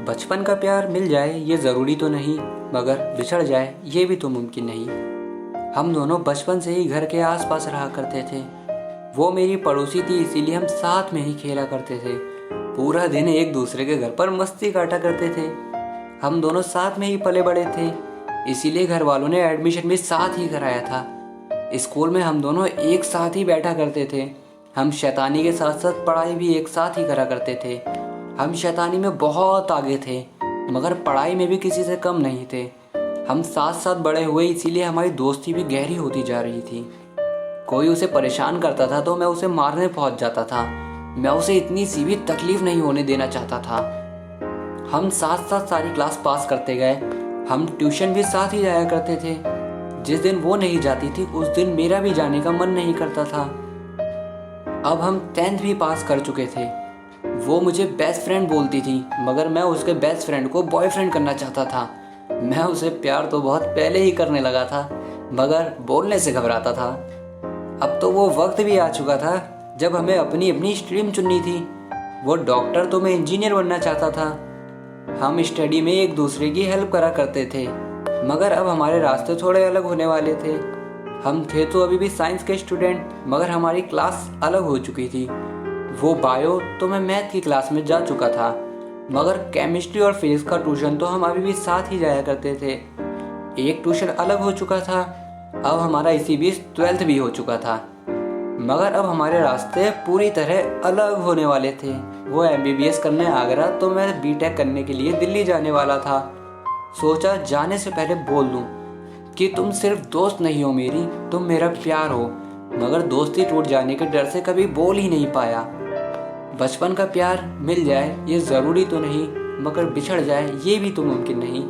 बचपन का प्यार मिल जाए ये ज़रूरी तो नहीं, मगर बिछड़ जाए ये भी तो मुमकिन नहीं। हम दोनों बचपन से ही घर के आसपास रहा करते थे। वो मेरी पड़ोसी थी, इसीलिए हम साथ में ही खेला करते थे। पूरा दिन एक दूसरे के घर पर मस्ती काटा करते थे। हम दोनों साथ में ही पले बड़े थे, इसीलिए घर वालों ने एडमिशन भी साथ ही कराया था। स्कूल में हम दोनों एक साथ ही बैठा करते थे। हम शैतानी के साथ साथ पढ़ाई भी एक साथ ही करा करते थे। हम शैतानी में बहुत आगे थे, मगर पढ़ाई में भी किसी से कम नहीं थे। हम साथ साथ बड़े हुए, इसीलिए हमारी दोस्ती भी गहरी होती जा रही थी। कोई उसे परेशान करता था तो मैं उसे मारने पहुंच जाता था। मैं उसे इतनी सी भी तकलीफ नहीं होने देना चाहता था। हम साथ साथ सारी क्लास पास करते गए। हम ट्यूशन भी साथ ही जाया करते थे। जिस दिन वो नहीं जाती थी उस दिन मेरा भी जाने का मन नहीं करता था। अब हम 10th भी पास कर चुके थे। वो मुझे बेस्ट फ्रेंड बोलती थी, मगर मैं उसके बेस्ट फ्रेंड को बॉयफ्रेंड करना चाहता था। मैं उसे प्यार तो बहुत पहले ही करने लगा था, मगर बोलने से घबराता था। अब तो वो वक्त भी आ चुका था जब हमें अपनी अपनी स्ट्रीम चुननी थी। वो डॉक्टर तो मैं इंजीनियर बनना चाहता था। हम स्टडी में एक दूसरे की हेल्प करा करते थे, मगर अब हमारे रास्ते थोड़े अलग होने वाले थे। हम थे तो अभी भी साइंस के स्टूडेंट, मगर हमारी क्लास अलग हो चुकी थी। वो बायो तो मैं मैथ की क्लास में जा चुका था, मगर केमिस्ट्री और फिजिक्स का ट्यूशन तो हम अभी भी साथ ही जाया करते थे। एक ट्यूशन अलग हो चुका था। अब हमारा इसी बीच 12th भी हो चुका था, मगर अब हमारे रास्ते पूरी तरह अलग होने वाले थे। वो MBBS करने आगरा तो मैं BTech करने के लिए दिल्ली जाने वाला था। सोचा जाने से पहले बोल दूं कि तुम सिर्फ दोस्त नहीं हो मेरी, तुम मेरा प्यार हो। मगर दोस्ती टूट जाने के डर से कभी बोल ही नहीं पाया। बचपन का प्यार मिल जाए ये ज़रूरी तो नहीं, मगर बिछड़ जाए ये भी तो मुमकिन नहीं।